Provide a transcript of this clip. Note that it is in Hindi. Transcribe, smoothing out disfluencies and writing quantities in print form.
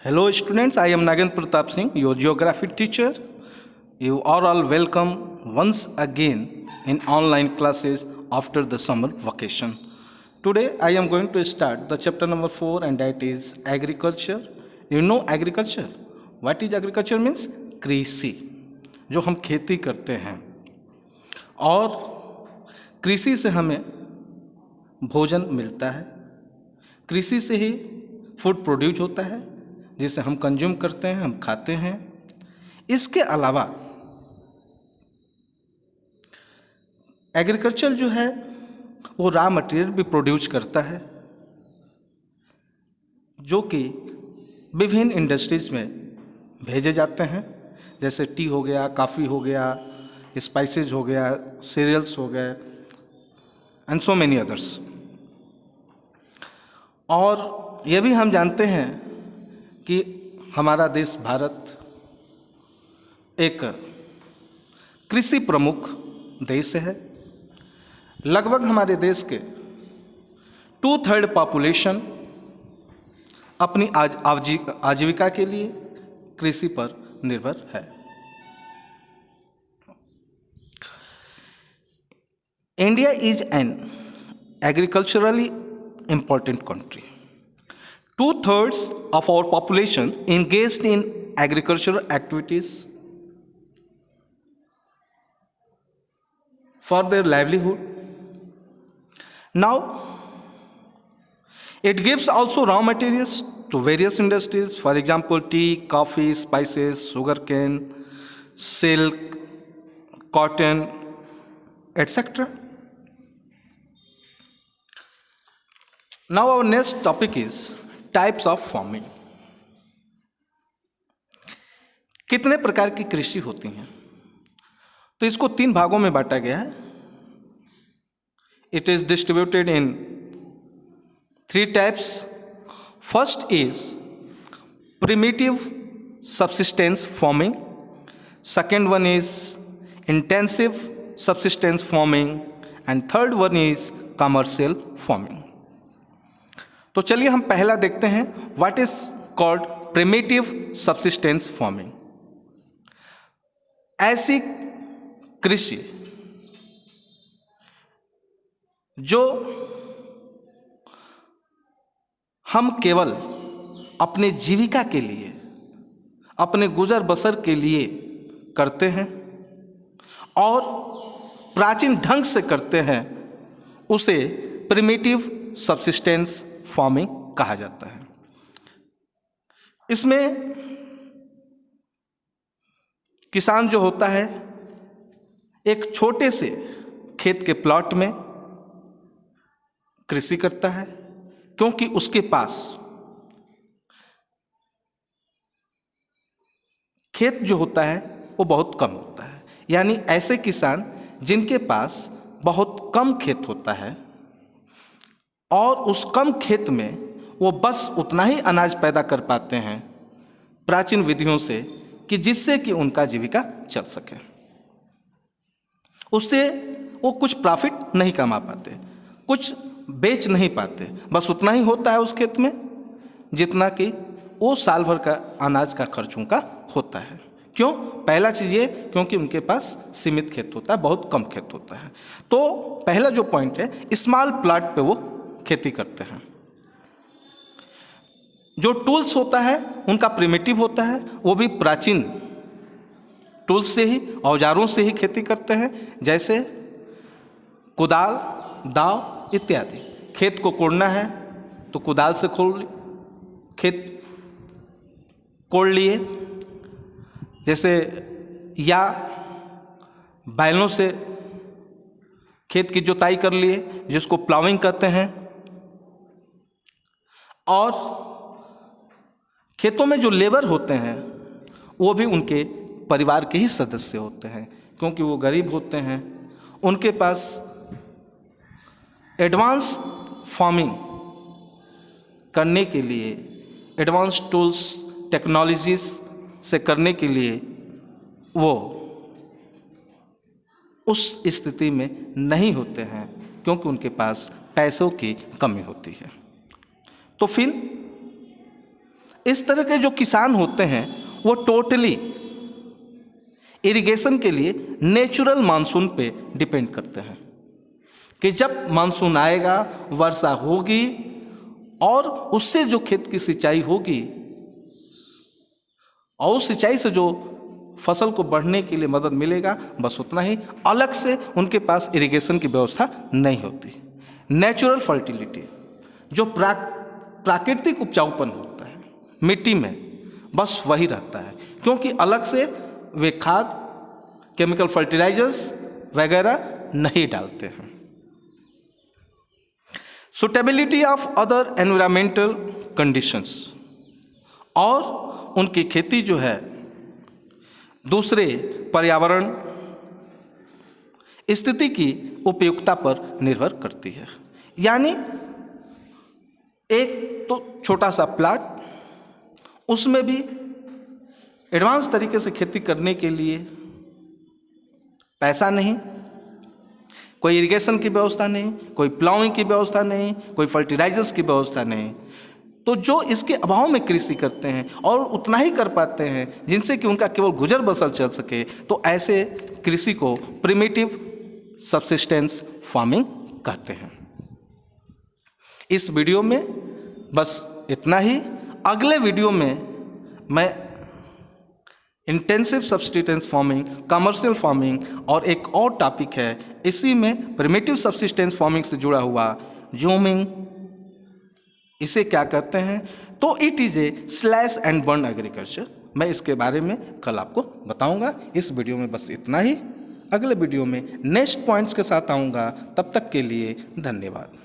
Hello students, I am Nagendra Pratap Singh, your geography teacher. You are all welcome once again in online classes after the summer vacation. Today I am going to start the chapter number 4 and that is agriculture. You know agriculture? What is agriculture means? कृषि, जो हम खेती करते हैं और कृषि से हमें भोजन मिलता है, कृषि से ही फूड प्रोड्यूस होता है जिसे हम कंज्यूम करते हैं, हम खाते हैं। इसके अलावा एग्रीकल्चर जो है वो रॉ मटेरियल भी प्रोड्यूस करता है जो कि विभिन्न इंडस्ट्रीज में भेजे जाते हैं, जैसे टी हो गया, कॉफ़ी हो गया, स्पाइसेस हो गया, सीरियल्स हो गए एंड सो मेनी अदर्स। और ये भी हम जानते हैं कि हमारा देश भारत एक कृषि प्रमुख देश है। लगभग हमारे देश के 2/3 पॉपुलेशन अपनी आजीविका के लिए कृषि पर निर्भर है। India is an agriculturally important country. 2/3 of our population engaged in agricultural activities for their livelihood. Now, it gives also raw materials to various industries, for example, tea, coffee, spices, sugarcane, silk, cotton, etc. Now our next topic is types of farming. कितने प्रकार की कृषि होती हैं? तो इसको 3 भागों में बांटा गया है। It is distributed in 3 types. First is primitive subsistence farming. Second one is intensive subsistence farming and third one is commercial farming. तो चलिए हम पहला देखते हैं, what is called primitive subsistence farming. ऐसी कृषि जो हम केवल अपने जीविका के लिए, अपने गुजर बसर के लिए करते हैं और प्राचीन ढंग से करते हैं, उसे प्रिमिटिव सब्सिस्टेंस फार्मिंग कहा जाता है। इसमें किसान जो होता है एक छोटे से खेत के प्लॉट में कृषि करता है, क्योंकि उसके पास खेत जो होता है वो बहुत कम होता है। यानी ऐसे किसान जिनके पास बहुत कम खेत होता है और उस कम खेत में वो बस उतना ही अनाज पैदा कर पाते हैं प्राचीन विधियों से कि जिससे कि उनका जीविका चल सके। उससे वो कुछ प्रॉफिट नहीं कमा पाते, कुछ बेच नहीं पाते, बस उतना ही होता है उस खेत में जितना कि वो साल भर का अनाज का खर्च उनका होता है। क्यों? पहला चीज़ ये, क्योंकि उनके पास सीमित खेत होता है, बहुत कम खेत होता है। तो पहला जो पॉइंट है, स्मॉल प्लॉट पे वो खेती करते हैं। जो टूल्स होता है उनका प्रिमिटिव होता है, वो भी प्राचीन टूल्स से ही, औजारों से ही खेती करते हैं, जैसे कुदाल, दाव इत्यादि। खेत को कोड़ना है तो कुदाल से खेत कोड़ लिए, जैसे या बैलों से खेत की जुताई कर लिए, जिसको प्लाविंग कहते हैं। और खेतों में जो लेबर होते हैं वो भी उनके परिवार के ही सदस्य होते हैं, क्योंकि वो गरीब होते हैं। उनके पास एडवांस फार्मिंग करने के लिए, एडवांस टूल्स टेक्नोलॉजीज से करने के लिए वो उस स्थिति में नहीं होते हैं, क्योंकि उनके पास पैसों की कमी होती है। तो फिर इस तरह के जो किसान होते हैं वो टोटली इरिगेशन के लिए नेचुरल मानसून पे डिपेंड करते हैं कि जब मानसून आएगा, वर्षा होगी और उससे जो खेत की सिंचाई होगी और उस सिंचाई से जो फसल को बढ़ने के लिए मदद मिलेगा, बस उतना ही। अलग से उनके पास इरिगेशन की व्यवस्था नहीं होती। नेचुरल फर्टिलिटी, जो प्राकृतिक उपजाऊपन होता है मिट्टी में, बस वही रहता है, क्योंकि अलग से वे खाद, केमिकल फर्टिलाइजर्स वगैरह नहीं डालते हैं। Suitability of other environmental conditions, और उनकी खेती जो है दूसरे पर्यावरण स्थिति की उपयुक्तता पर निर्भर करती है। यानी एक तो छोटा सा प्लाट, उसमें भी एडवांस तरीके से खेती करने के लिए पैसा नहीं, कोई इरिगेशन की व्यवस्था नहीं, कोई प्लाउइंग की व्यवस्था नहीं, कोई फर्टिलाइजर्स की व्यवस्था नहीं, तो जो इसके अभाव में कृषि करते हैं और उतना ही कर पाते हैं जिनसे कि उनका केवल गुजर बसर चल सके, तो ऐसे कृषि को प्रिमिटिव सब्सिस्टेंस फार्मिंग कहते हैं। इस वीडियो में बस इतना ही। अगले वीडियो में मैं intensive subsistence farming, commercial farming और एक और टॉपिक है इसी में प्रिमिटिव सब्सिस्टेंस फार्मिंग से जुड़ा हुआ ज़ूमिंग, इसे क्या कहते हैं, तो it is A slash and burn agriculture. मैं इसके बारे में कल आपको बताऊंगा। इस वीडियो में बस इतना ही। अगले वीडियो में नेक्स्ट पॉइंट्स के साथ आऊँगा। तब तक के लिए धन्यवाद।